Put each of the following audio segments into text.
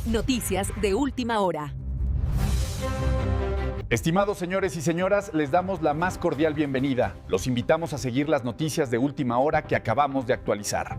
Noticias de última hora. Estimados señores y señoras, les damos la más cordial bienvenida. Los invitamos a seguir las noticias de última hora que acabamos de actualizar.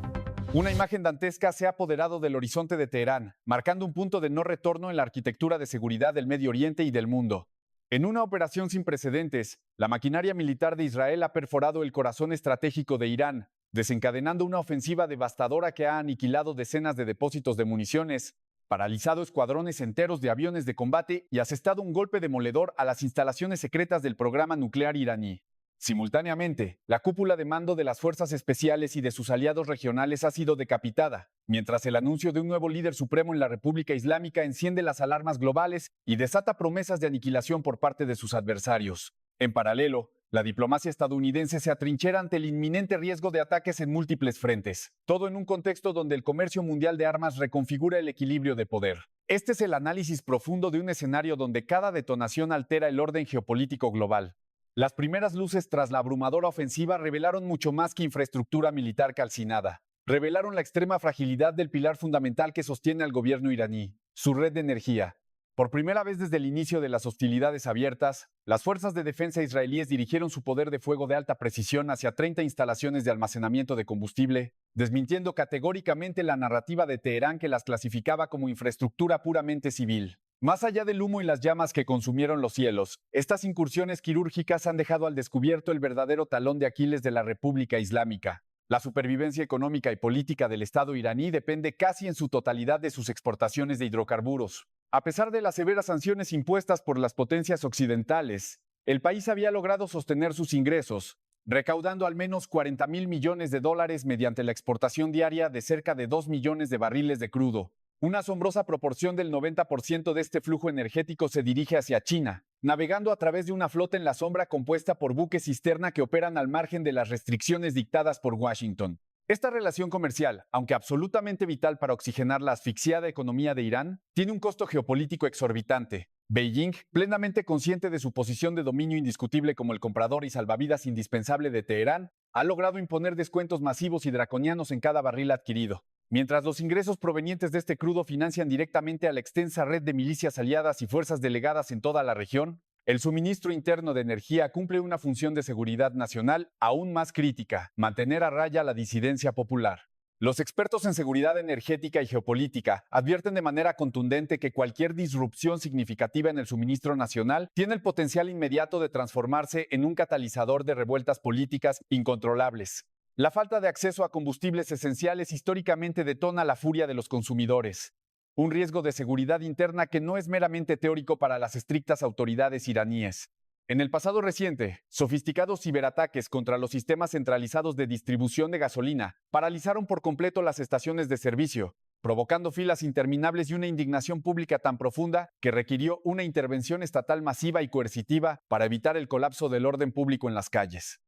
Una imagen dantesca se ha apoderado del horizonte de Teherán, marcando un punto de no retorno en la arquitectura de seguridad del Medio Oriente y del mundo. En una operación sin precedentes, la maquinaria militar de Israel ha perforado el corazón estratégico de Irán, desencadenando una ofensiva devastadora que ha aniquilado decenas de depósitos de municiones, paralizado escuadrones enteros de aviones de combate y asestado un golpe demoledor a las instalaciones secretas del programa nuclear iraní. Simultáneamente, la cúpula de mando de las fuerzas especiales y de sus aliados regionales ha sido decapitada, mientras el anuncio de un nuevo líder supremo en la República Islámica enciende las alarmas globales y desata promesas de aniquilación por parte de sus adversarios. En paralelo, la diplomacia estadounidense se atrinchera ante el inminente riesgo de ataques en múltiples frentes, todo en un contexto donde el comercio mundial de armas reconfigura el equilibrio de poder. Este es el análisis profundo de un escenario donde cada detonación altera el orden geopolítico global. Las primeras luces tras la abrumadora ofensiva revelaron mucho más que infraestructura militar calcinada. Revelaron la extrema fragilidad del pilar fundamental que sostiene al gobierno iraní, su red de energía. Por primera vez desde el inicio de las hostilidades abiertas, las fuerzas de defensa israelíes dirigieron su poder de fuego de alta precisión hacia 30 instalaciones de almacenamiento de combustible, desmintiendo categóricamente la narrativa de Teherán que las clasificaba como infraestructura puramente civil. Más allá del humo y las llamas que consumieron los cielos, estas incursiones quirúrgicas han dejado al descubierto el verdadero talón de Aquiles de la República Islámica. La supervivencia económica y política del Estado iraní depende casi en su totalidad de sus exportaciones de hidrocarburos. A pesar de las severas sanciones impuestas por las potencias occidentales, el país había logrado sostener sus ingresos, recaudando al menos $40,000 millones mediante la exportación diaria de cerca de 2 millones de barriles de crudo. Una asombrosa proporción del 90% de este flujo energético se dirige hacia China, navegando a través de una flota en la sombra compuesta por buques cisterna que operan al margen de las restricciones dictadas por Washington. Esta relación comercial, aunque absolutamente vital para oxigenar la asfixiada economía de Irán, tiene un costo geopolítico exorbitante. Beijing, plenamente consciente de su posición de dominio indiscutible como el comprador y salvavidas indispensable de Teherán, ha logrado imponer descuentos masivos y draconianos en cada barril adquirido. Mientras los ingresos provenientes de este crudo financian directamente a la extensa red de milicias aliadas y fuerzas delegadas en toda la región, el suministro interno de energía cumple una función de seguridad nacional aún más crítica: mantener a raya la disidencia popular. Los expertos en seguridad energética y geopolítica advierten de manera contundente que cualquier disrupción significativa en el suministro nacional tiene el potencial inmediato de transformarse en un catalizador de revueltas políticas incontrolables. La falta de acceso a combustibles esenciales históricamente detona la furia de los consumidores. Un riesgo de seguridad interna que no es meramente teórico para las estrictas autoridades iraníes. En el pasado reciente, sofisticados ciberataques contra los sistemas centralizados de distribución de gasolina paralizaron por completo las estaciones de servicio, provocando filas interminables y una indignación pública tan profunda que requirió una intervención estatal masiva y coercitiva para evitar el colapso del orden público en las calles.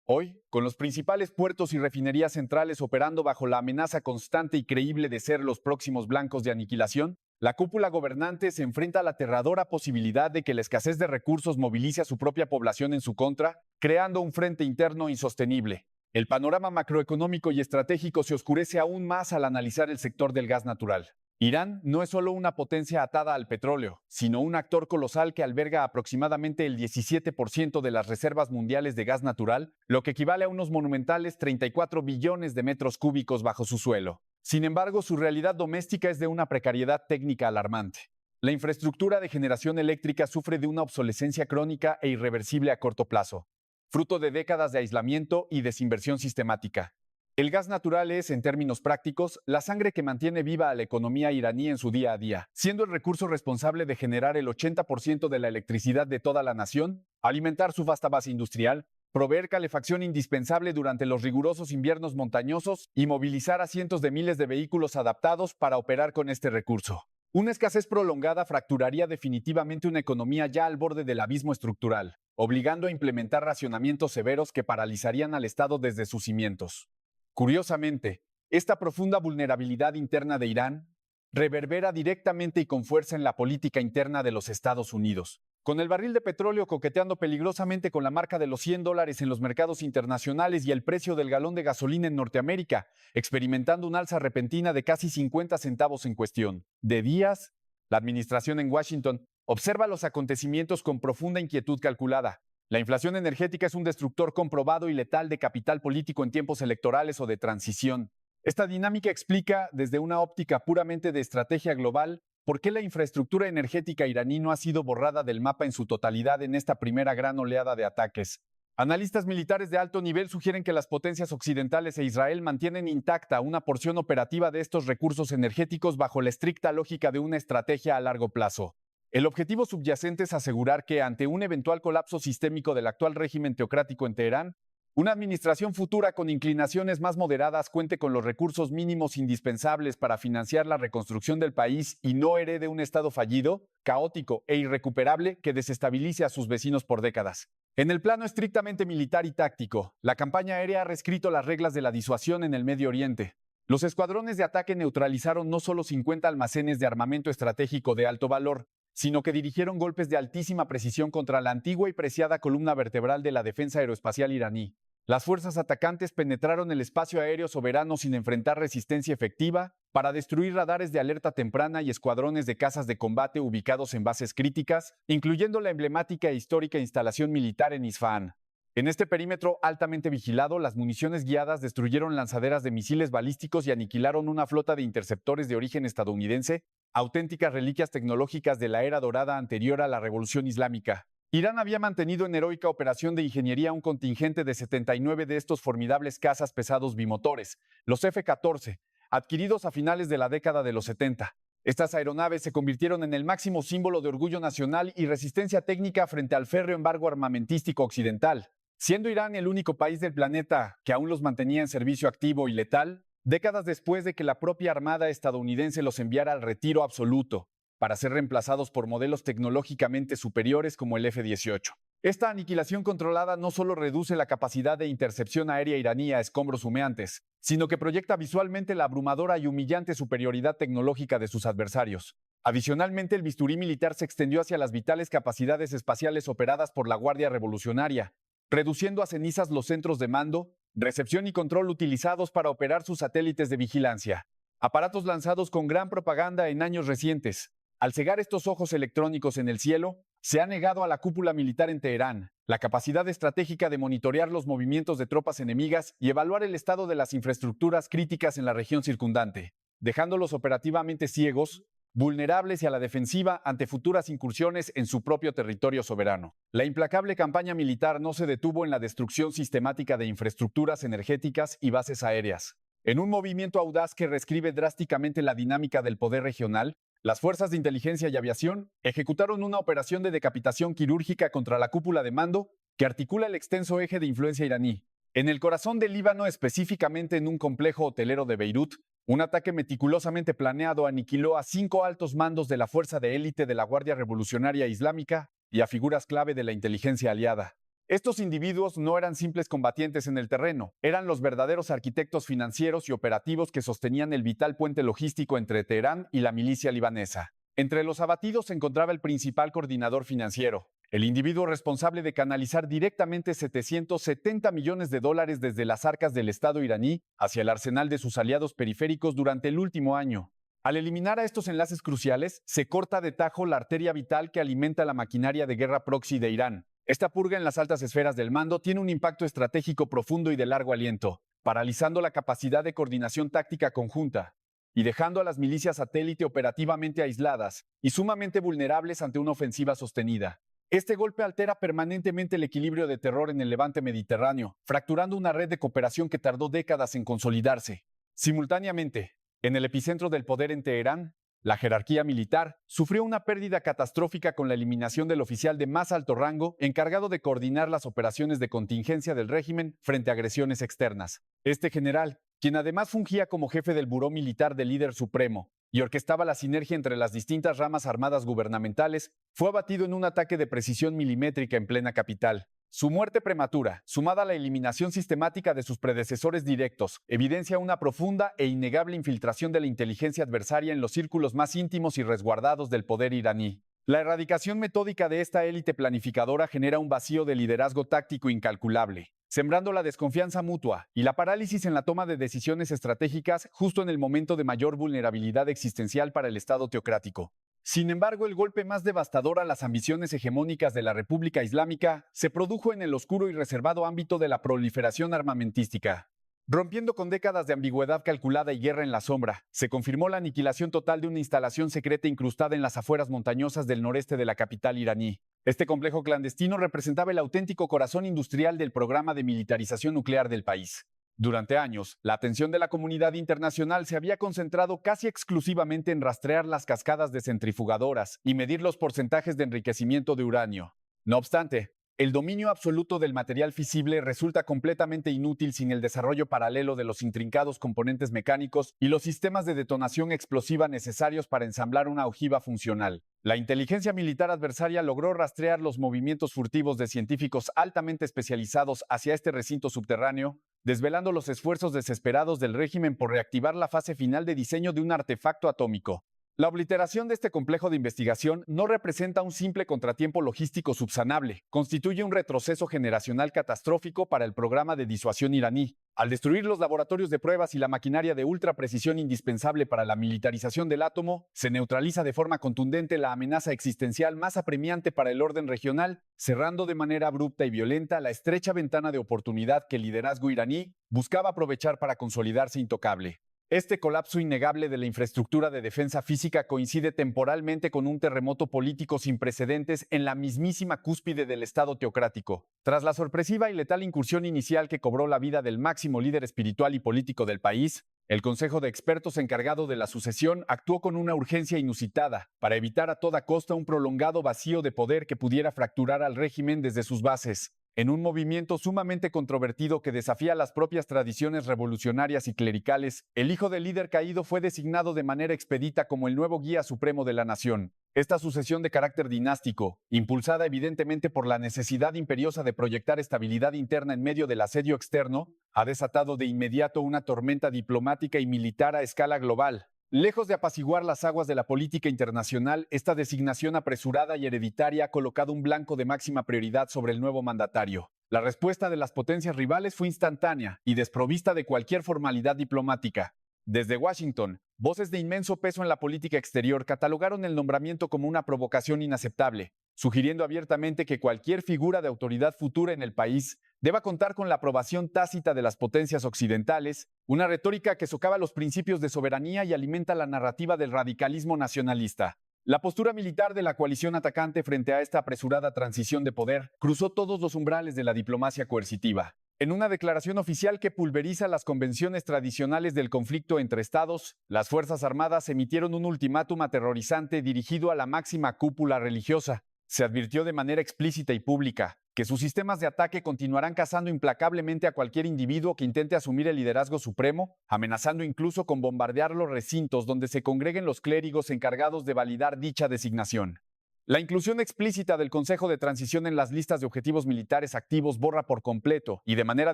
Hoy, con los principales puertos y refinerías centrales operando bajo la amenaza constante y creíble de ser los próximos blancos de aniquilación, la cúpula gobernante se enfrenta a la aterradora posibilidad de que la escasez de recursos movilice a su propia población en su contra, creando un frente interno insostenible. El panorama macroeconómico y estratégico se oscurece aún más al analizar el sector del gas natural. Irán no es solo una potencia atada al petróleo, sino un actor colosal que alberga aproximadamente el 17% de las reservas mundiales de gas natural, lo que equivale a unos monumentales 34 billones de metros cúbicos bajo su suelo. Sin embargo, su realidad doméstica es de una precariedad técnica alarmante. La infraestructura de generación eléctrica sufre de una obsolescencia crónica e irreversible a corto plazo, fruto de décadas de aislamiento y desinversión sistemática. El gas natural es, en términos prácticos, la sangre que mantiene viva a la economía iraní en su día a día, siendo el recurso responsable de generar el 80% de la electricidad de toda la nación, alimentar su vasta base industrial, proveer calefacción indispensable durante los rigurosos inviernos montañosos y movilizar a cientos de miles de vehículos adaptados para operar con este recurso. Una escasez prolongada fracturaría definitivamente una economía ya al borde del abismo estructural, obligando a implementar racionamientos severos que paralizarían al Estado desde sus cimientos. Curiosamente, esta profunda vulnerabilidad interna de Irán reverbera directamente y con fuerza en la política interna de los Estados Unidos. Con el barril de petróleo coqueteando peligrosamente con la marca de los $100 en los mercados internacionales y el precio del galón de gasolina en Norteamérica, experimentando un alza repentina de casi 50 centavos en cuestión de días, la administración en Washington observa los acontecimientos con profunda inquietud calculada. La inflación energética es un destructor comprobado y letal de capital político en tiempos electorales o de transición. Esta dinámica explica, desde una óptica puramente de estrategia global, por qué la infraestructura energética iraní no ha sido borrada del mapa en su totalidad en esta primera gran oleada de ataques. Analistas militares de alto nivel sugieren que las potencias occidentales e Israel mantienen intacta una porción operativa de estos recursos energéticos bajo la estricta lógica de una estrategia a largo plazo. El objetivo subyacente es asegurar que, ante un eventual colapso sistémico del actual régimen teocrático en Teherán, una administración futura con inclinaciones más moderadas cuente con los recursos mínimos indispensables para financiar la reconstrucción del país y no herede un estado fallido, caótico e irrecuperable que desestabilice a sus vecinos por décadas. En el plano estrictamente militar y táctico, la campaña aérea ha reescrito las reglas de la disuasión en el Medio Oriente. Los escuadrones de ataque neutralizaron no solo 50 almacenes de armamento estratégico de alto valor, sino que dirigieron golpes de altísima precisión contra la antigua y preciada columna vertebral de la defensa aeroespacial iraní. Las fuerzas atacantes penetraron el espacio aéreo soberano sin enfrentar resistencia efectiva para destruir radares de alerta temprana y escuadrones de cazas de combate ubicados en bases críticas, incluyendo la emblemática e histórica instalación militar en Isfahán. En este perímetro altamente vigilado, las municiones guiadas destruyeron lanzaderas de misiles balísticos y aniquilaron una flota de interceptores de origen estadounidense, auténticas reliquias tecnológicas de la era dorada anterior a la Revolución Islámica. Irán había mantenido en heroica operación de ingeniería un contingente de 79 de estos formidables cazas pesados bimotores, los F-14, adquiridos a finales de la década de los 70. Estas aeronaves se convirtieron en el máximo símbolo de orgullo nacional y resistencia técnica frente al férreo embargo armamentístico occidental. Siendo Irán el único país del planeta que aún los mantenía en servicio activo y letal, décadas después de que la propia Armada estadounidense los enviara al retiro absoluto, para ser reemplazados por modelos tecnológicamente superiores como el F-18. Esta aniquilación controlada no solo reduce la capacidad de intercepción aérea iraní a escombros humeantes, sino que proyecta visualmente la abrumadora y humillante superioridad tecnológica de sus adversarios. Adicionalmente, el bisturí militar se extendió hacia las vitales capacidades espaciales operadas por la Guardia Revolucionaria, reduciendo a cenizas los centros de mando, recepción y control utilizados para operar sus satélites de vigilancia. Aparatos lanzados con gran propaganda en años recientes. Al cegar estos ojos electrónicos en el cielo, se ha negado a la cúpula militar en Teherán la capacidad estratégica de monitorear los movimientos de tropas enemigas y evaluar el estado de las infraestructuras críticas en la región circundante, dejándolos operativamente ciegos, vulnerables y a la defensiva ante futuras incursiones en su propio territorio soberano. La implacable campaña militar no se detuvo en la destrucción sistemática de infraestructuras energéticas y bases aéreas. En un movimiento audaz que reescribe drásticamente la dinámica del poder regional, las fuerzas de inteligencia y aviación ejecutaron una operación de decapitación quirúrgica contra la cúpula de mando que articula el extenso eje de influencia iraní. En el corazón del Líbano, específicamente en un complejo hotelero de Beirut, un ataque meticulosamente planeado aniquiló a 5 altos mandos de la fuerza de élite de la Guardia Revolucionaria Islámica y a figuras clave de la inteligencia aliada. Estos individuos no eran simples combatientes en el terreno, eran los verdaderos arquitectos financieros y operativos que sostenían el vital puente logístico entre Teherán y la milicia libanesa. Entre los abatidos se encontraba el principal coordinador financiero, el individuo responsable de canalizar directamente $770 millones desde las arcas del Estado iraní hacia el arsenal de sus aliados periféricos durante el último año. Al eliminar a estos enlaces cruciales, se corta de tajo la arteria vital que alimenta la maquinaria de guerra proxy de Irán. Esta purga en las altas esferas del mando tiene un impacto estratégico profundo y de largo aliento, paralizando la capacidad de coordinación táctica conjunta y dejando a las milicias satélite operativamente aisladas y sumamente vulnerables ante una ofensiva sostenida. Este golpe altera permanentemente el equilibrio de terror en el levante mediterráneo, fracturando una red de cooperación que tardó décadas en consolidarse. Simultáneamente, en el epicentro del poder en Teherán, la jerarquía militar sufrió una pérdida catastrófica con la eliminación del oficial de más alto rango encargado de coordinar las operaciones de contingencia del régimen frente a agresiones externas. Este general, quien además fungía como jefe del buró militar del líder supremo y orquestaba la sinergia entre las distintas ramas armadas gubernamentales, fue abatido en un ataque de precisión milimétrica en plena capital. Su muerte prematura, sumada a la eliminación sistemática de sus predecesores directos, evidencia una profunda e innegable infiltración de la inteligencia adversaria en los círculos más íntimos y resguardados del poder iraní. La erradicación metódica de esta élite planificadora genera un vacío de liderazgo táctico incalculable, sembrando la desconfianza mutua y la parálisis en la toma de decisiones estratégicas justo en el momento de mayor vulnerabilidad existencial para el Estado teocrático. Sin embargo, el golpe más devastador a las ambiciones hegemónicas de la República Islámica se produjo en el oscuro y reservado ámbito de la proliferación armamentística. Rompiendo con décadas de ambigüedad calculada y guerra en la sombra, se confirmó la aniquilación total de una instalación secreta incrustada en las afueras montañosas del noreste de la capital iraní. Este complejo clandestino representaba el auténtico corazón industrial del programa de militarización nuclear del país. Durante años, la atención de la comunidad internacional se había concentrado casi exclusivamente en rastrear las cascadas de centrifugadoras y medir los porcentajes de enriquecimiento de uranio. No obstante, el dominio absoluto del material fisible resulta completamente inútil sin el desarrollo paralelo de los intrincados componentes mecánicos y los sistemas de detonación explosiva necesarios para ensamblar una ojiva funcional. La inteligencia militar adversaria logró rastrear los movimientos furtivos de científicos altamente especializados hacia este recinto subterráneo, desvelando los esfuerzos desesperados del régimen por reactivar la fase final de diseño de un artefacto atómico. La obliteración de este complejo de investigación no representa un simple contratiempo logístico subsanable, constituye un retroceso generacional catastrófico para el programa de disuasión iraní. Al destruir los laboratorios de pruebas y la maquinaria de ultra precisión indispensable para la militarización del átomo, se neutraliza de forma contundente la amenaza existencial más apremiante para el orden regional, cerrando de manera abrupta y violenta la estrecha ventana de oportunidad que el liderazgo iraní buscaba aprovechar para consolidarse intocable. Este colapso innegable de la infraestructura de defensa física coincide temporalmente con un terremoto político sin precedentes en la mismísima cúspide del Estado teocrático. Tras la sorpresiva y letal incursión inicial que cobró la vida del máximo líder espiritual y político del país, el Consejo de Expertos encargado de la sucesión actuó con una urgencia inusitada para evitar a toda costa un prolongado vacío de poder que pudiera fracturar al régimen desde sus bases. En un movimiento sumamente controvertido que desafía las propias tradiciones revolucionarias y clericales, el hijo del líder caído fue designado de manera expedita como el nuevo guía supremo de la nación. Esta sucesión de carácter dinástico, impulsada evidentemente por la necesidad imperiosa de proyectar estabilidad interna en medio del asedio externo, ha desatado de inmediato una tormenta diplomática y militar a escala global. Lejos de apaciguar las aguas de la política internacional, esta designación apresurada y hereditaria ha colocado un blanco de máxima prioridad sobre el nuevo mandatario. La respuesta de las potencias rivales fue instantánea y desprovista de cualquier formalidad diplomática. Desde Washington, voces de inmenso peso en la política exterior catalogaron el nombramiento como una provocación inaceptable, sugiriendo abiertamente que cualquier figura de autoridad futura en el país deba contar con la aprobación tácita de las potencias occidentales, una retórica que socava los principios de soberanía y alimenta la narrativa del radicalismo nacionalista. La postura militar de la coalición atacante frente a esta apresurada transición de poder cruzó todos los umbrales de la diplomacia coercitiva. En una declaración oficial que pulveriza las convenciones tradicionales del conflicto entre estados, las Fuerzas Armadas emitieron un ultimátum aterrorizante dirigido a la máxima cúpula religiosa. Se advirtió de manera explícita y pública que sus sistemas de ataque continuarán cazando implacablemente a cualquier individuo que intente asumir el liderazgo supremo, amenazando incluso con bombardear los recintos donde se congreguen los clérigos encargados de validar dicha designación. La inclusión explícita del Consejo de Transición en las listas de objetivos militares activos borra por completo y de manera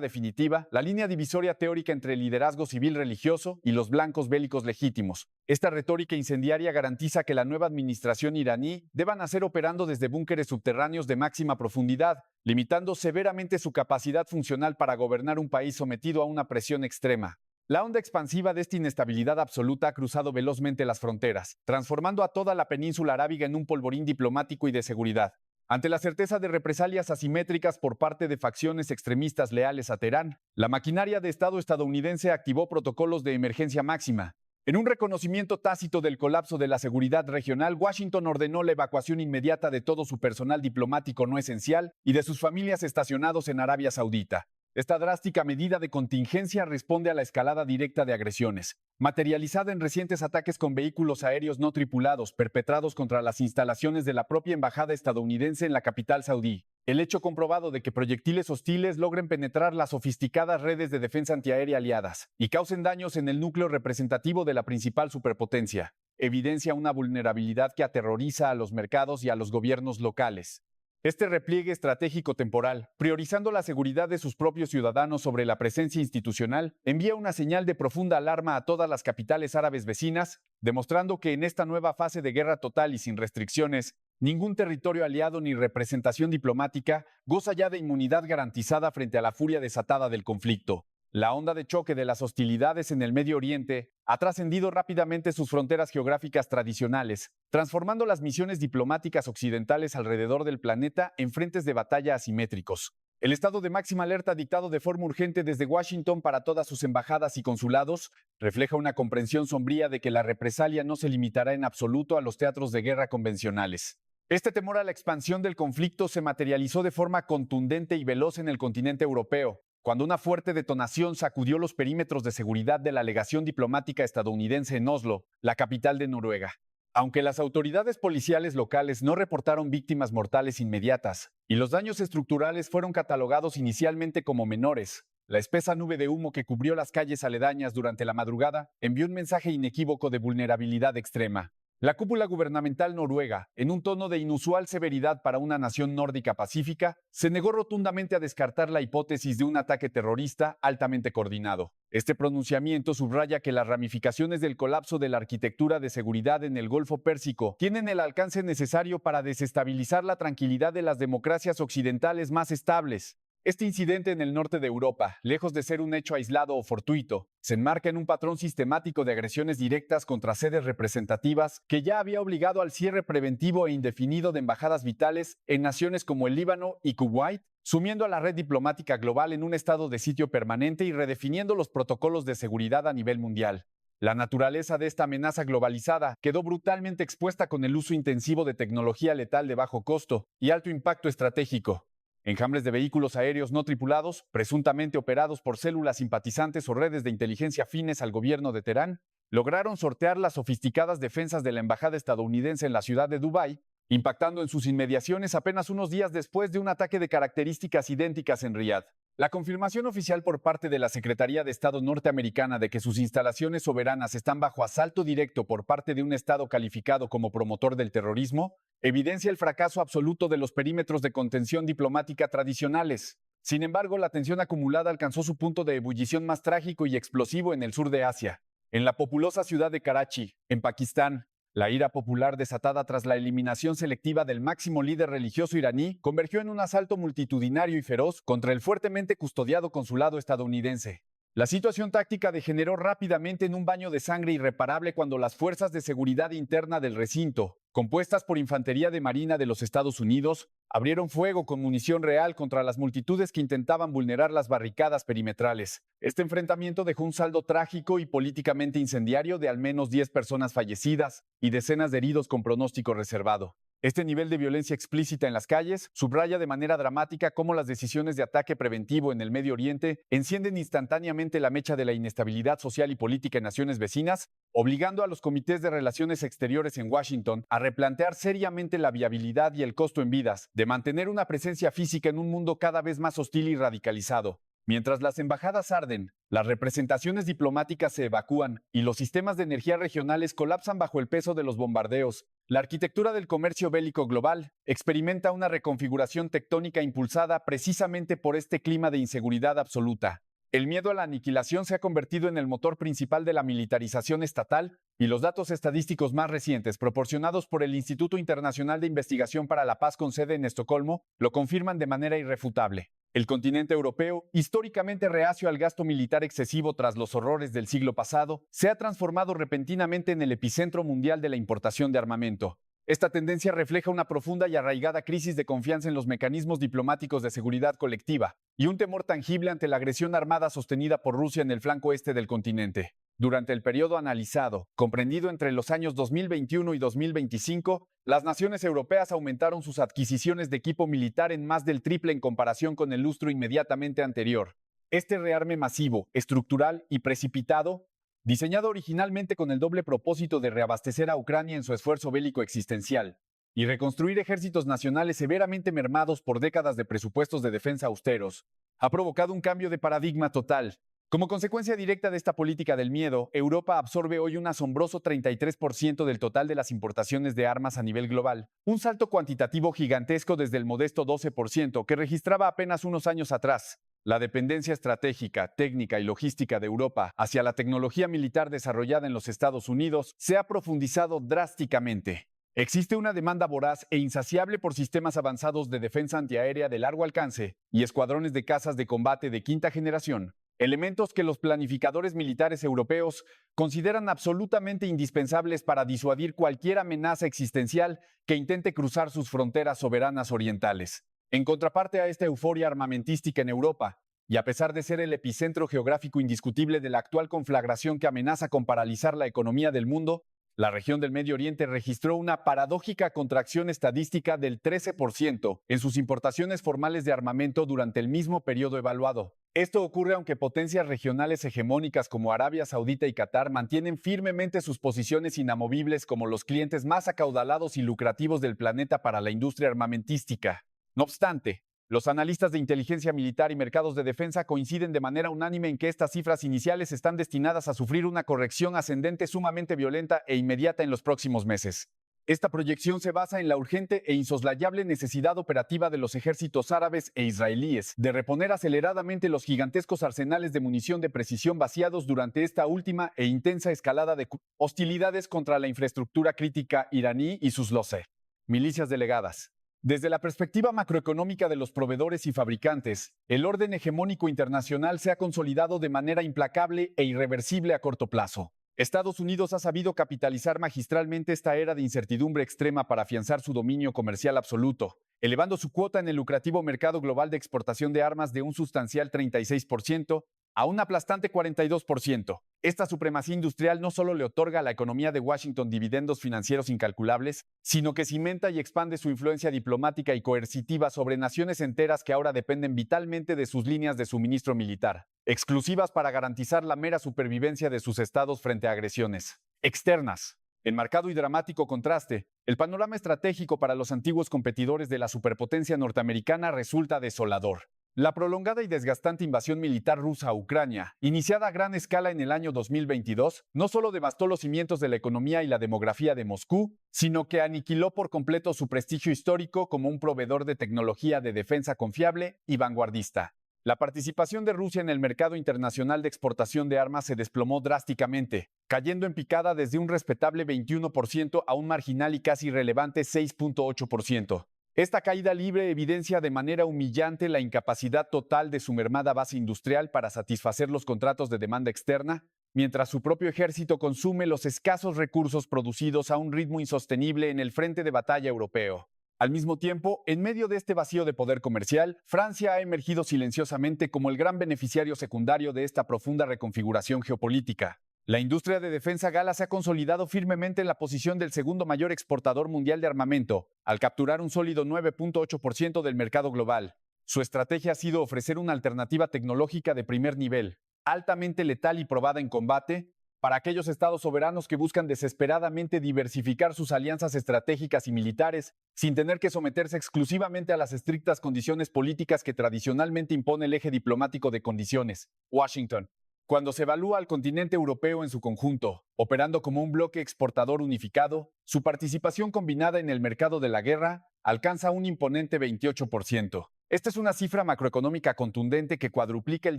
definitiva la línea divisoria teórica entre el liderazgo civil religioso y los blancos bélicos legítimos. Esta retórica incendiaria garantiza que la nueva administración iraní deba nacer operando desde búnkeres subterráneos de máxima profundidad, limitando severamente su capacidad funcional para gobernar un país sometido a una presión extrema. La onda expansiva de esta inestabilidad absoluta ha cruzado velozmente las fronteras, transformando a toda la península arábiga en un polvorín diplomático y de seguridad. Ante la certeza de represalias asimétricas por parte de facciones extremistas leales a Teherán, la maquinaria de Estado estadounidense activó protocolos de emergencia máxima. En un reconocimiento tácito del colapso de la seguridad regional, Washington ordenó la evacuación inmediata de todo su personal diplomático no esencial y de sus familias estacionados en Arabia Saudita. Esta drástica medida de contingencia responde a la escalada directa de agresiones, materializada en recientes ataques con vehículos aéreos no tripulados perpetrados contra las instalaciones de la propia embajada estadounidense en la capital saudí. El hecho comprobado de que proyectiles hostiles logren penetrar las sofisticadas redes de defensa antiaérea aliadas y causen daños en el núcleo representativo de la principal superpotencia, evidencia una vulnerabilidad que aterroriza a los mercados y a los gobiernos locales. Este repliegue estratégico temporal, priorizando la seguridad de sus propios ciudadanos sobre la presencia institucional, envía una señal de profunda alarma a todas las capitales árabes vecinas, demostrando que en esta nueva fase de guerra total y sin restricciones, Ningún territorio aliado ni representación diplomática goza ya de inmunidad garantizada frente a la furia desatada del conflicto. La onda de choque de las hostilidades en el Medio Oriente ha trascendido rápidamente sus fronteras geográficas tradicionales, transformando las misiones diplomáticas occidentales alrededor del planeta en frentes de batalla asimétricos. El estado de máxima alerta dictado de forma urgente desde Washington para todas sus embajadas y consulados refleja una comprensión sombría de que la represalia no se limitará en absoluto a los teatros de guerra convencionales. Este temor a la expansión del conflicto se materializó de forma contundente y veloz en el continente europeo, cuando una fuerte detonación sacudió los perímetros de seguridad de la legación diplomática estadounidense en Oslo, la capital de Noruega. Aunque las autoridades policiales locales no reportaron víctimas mortales inmediatas y los daños estructurales fueron catalogados inicialmente como menores, la espesa nube de humo que cubrió las calles aledañas durante la madrugada envió un mensaje inequívoco de vulnerabilidad extrema. La cúpula gubernamental noruega, en un tono de inusual severidad para una nación nórdica pacífica, se negó rotundamente a descartar la hipótesis de un ataque terrorista altamente coordinado. Este pronunciamiento subraya que las ramificaciones del colapso de la arquitectura de seguridad en el Golfo Pérsico tienen el alcance necesario para desestabilizar la tranquilidad de las democracias occidentales más estables. Este incidente en el norte de Europa, lejos de ser un hecho aislado o fortuito, se enmarca en un patrón sistemático de agresiones directas contra sedes representativas que ya había obligado al cierre preventivo e indefinido de embajadas vitales en naciones como el Líbano y Kuwait, sumiendo a la red diplomática global en un estado de sitio permanente y redefiniendo los protocolos de seguridad a nivel mundial. La naturaleza de esta amenaza globalizada quedó brutalmente expuesta con el uso intensivo de tecnología letal de bajo costo y alto impacto estratégico. Enjambres de vehículos aéreos no tripulados, presuntamente operados por células simpatizantes o redes de inteligencia afines al gobierno de Teherán, lograron sortear las sofisticadas defensas de la embajada estadounidense en la ciudad de Dubái, impactando en sus inmediaciones apenas unos días después de un ataque de características idénticas en Riad. La confirmación oficial por parte de la Secretaría de Estado norteamericana de que sus instalaciones soberanas están bajo asalto directo por parte de un Estado calificado como promotor del terrorismo evidencia el fracaso absoluto de los perímetros de contención diplomática tradicionales. Sin embargo, la tensión acumulada alcanzó su punto de ebullición más trágico y explosivo en el sur de Asia. En la populosa ciudad de Karachi, en Pakistán, la ira popular desatada tras la eliminación selectiva del máximo líder religioso iraní convergió en un asalto multitudinario y feroz contra el fuertemente custodiado consulado estadounidense. La situación táctica degeneró rápidamente en un baño de sangre irreparable cuando las fuerzas de seguridad interna del recinto, compuestas por infantería de marina de los Estados Unidos, abrieron fuego con munición real contra las multitudes que intentaban vulnerar las barricadas perimetrales. Este enfrentamiento dejó un saldo trágico y políticamente incendiario de al menos 10 personas fallecidas y decenas de heridos con pronóstico reservado. Este nivel de violencia explícita en las calles subraya de manera dramática cómo las decisiones de ataque preventivo en el Medio Oriente encienden instantáneamente la mecha de la inestabilidad social y política en naciones vecinas, obligando a los comités de relaciones exteriores en Washington a replantear seriamente la viabilidad y el costo en vidas de mantener una presencia física en un mundo cada vez más hostil y radicalizado. Mientras las embajadas arden, las representaciones diplomáticas se evacúan y los sistemas de energía regionales colapsan bajo el peso de los bombardeos, la arquitectura del comercio bélico global experimenta una reconfiguración tectónica impulsada precisamente por este clima de inseguridad absoluta. El miedo a la aniquilación se ha convertido en el motor principal de la militarización estatal y los datos estadísticos más recientes proporcionados por el Instituto Internacional de Investigación para la Paz con sede en Estocolmo lo confirman de manera irrefutable. El continente europeo, históricamente reacio al gasto militar excesivo tras los horrores del siglo pasado, se ha transformado repentinamente en el epicentro mundial de la importación de armamento. Esta tendencia refleja una profunda y arraigada crisis de confianza en los mecanismos diplomáticos de seguridad colectiva y un temor tangible ante la agresión armada sostenida por Rusia en el flanco este del continente. Durante el periodo analizado, comprendido entre los años 2021 y 2025, las naciones europeas aumentaron sus adquisiciones de equipo militar en más del triple en comparación con el lustro inmediatamente anterior. Este rearme masivo, estructural y precipitado, diseñado originalmente con el doble propósito de reabastecer a Ucrania en su esfuerzo bélico existencial y reconstruir ejércitos nacionales severamente mermados por décadas de presupuestos de defensa austeros, ha provocado un cambio de paradigma total. Como consecuencia directa de esta política del miedo, Europa absorbe hoy un asombroso 33% del total de las importaciones de armas a nivel global, un salto cuantitativo gigantesco desde el modesto 12% que registraba apenas unos años atrás. La dependencia estratégica, técnica y logística de Europa hacia la tecnología militar desarrollada en los Estados Unidos se ha profundizado drásticamente. Existe una demanda voraz e insaciable por sistemas avanzados de defensa antiaérea de largo alcance y escuadrones de cazas de combate de quinta generación, elementos que los planificadores militares europeos consideran absolutamente indispensables para disuadir cualquier amenaza existencial que intente cruzar sus fronteras soberanas orientales. En contraparte a esta euforia armamentística en Europa, y a pesar de ser el epicentro geográfico indiscutible de la actual conflagración que amenaza con paralizar la economía del mundo, la región del Medio Oriente registró una paradójica contracción estadística del 13% en sus importaciones formales de armamento durante el mismo periodo evaluado. Esto ocurre aunque potencias regionales hegemónicas como Arabia Saudita y Qatar mantienen firmemente sus posiciones inamovibles como los clientes más acaudalados y lucrativos del planeta para la industria armamentística. No obstante, los analistas de inteligencia militar y mercados de defensa coinciden de manera unánime en que estas cifras iniciales están destinadas a sufrir una corrección ascendente sumamente violenta e inmediata en los próximos meses. Esta proyección se basa en la urgente e insoslayable necesidad operativa de los ejércitos árabes e israelíes de reponer aceleradamente los gigantescos arsenales de munición de precisión vaciados durante esta última e intensa escalada de hostilidades contra la infraestructura crítica iraní y sus LOCE, milicias delegadas. Desde la perspectiva macroeconómica de los proveedores y fabricantes, el orden hegemónico internacional se ha consolidado de manera implacable e irreversible a corto plazo. Estados Unidos ha sabido capitalizar magistralmente esta era de incertidumbre extrema para afianzar su dominio comercial absoluto, elevando su cuota en el lucrativo mercado global de exportación de armas de un sustancial 36% a un aplastante 42%. Esta supremacía industrial no solo le otorga a la economía de Washington dividendos financieros incalculables, sino que cimenta y expande su influencia diplomática y coercitiva sobre naciones enteras que ahora dependen vitalmente de sus líneas de suministro militar, exclusivas para garantizar la mera supervivencia de sus estados frente a agresiones externas. En marcado y dramático contraste, el panorama estratégico para los antiguos competidores de la superpotencia norteamericana resulta desolador. La prolongada y desgastante invasión militar rusa a Ucrania, iniciada a gran escala en el año 2022, no solo devastó los cimientos de la economía y la demografía de Moscú, sino que aniquiló por completo su prestigio histórico como un proveedor de tecnología de defensa confiable y vanguardista. La participación de Rusia en el mercado internacional de exportación de armas se desplomó drásticamente, cayendo en picada desde un respetable 21% a un marginal y casi irrelevante 6.8%. Esta caída libre evidencia de manera humillante la incapacidad total de su mermada base industrial para satisfacer los contratos de demanda externa, mientras su propio ejército consume los escasos recursos producidos a un ritmo insostenible en el frente de batalla europeo. Al mismo tiempo, en medio de este vacío de poder comercial, Francia ha emergido silenciosamente como el gran beneficiario secundario de esta profunda reconfiguración geopolítica. La industria de defensa gala se ha consolidado firmemente en la posición del segundo mayor exportador mundial de armamento, al capturar un sólido 9.8% del mercado global. Su estrategia ha sido ofrecer una alternativa tecnológica de primer nivel, altamente letal y probada en combate, para aquellos estados soberanos que buscan desesperadamente diversificar sus alianzas estratégicas y militares, sin tener que someterse exclusivamente a las estrictas condiciones políticas que tradicionalmente impone el eje diplomático de condiciones, Washington. Cuando se evalúa al continente europeo en su conjunto, operando como un bloque exportador unificado, su participación combinada en el mercado de la guerra alcanza un imponente 28%. Esta es una cifra macroeconómica contundente que cuadruplica el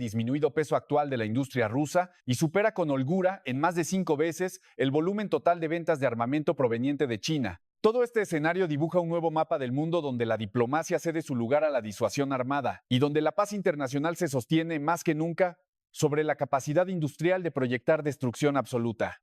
disminuido peso actual de la industria rusa y supera con holgura en más de 5 veces el volumen total de ventas de armamento proveniente de China. Todo este escenario dibuja un nuevo mapa del mundo donde la diplomacia cede su lugar a la disuasión armada y donde la paz internacional se sostiene más que nunca sobre la capacidad industrial de proyectar destrucción absoluta.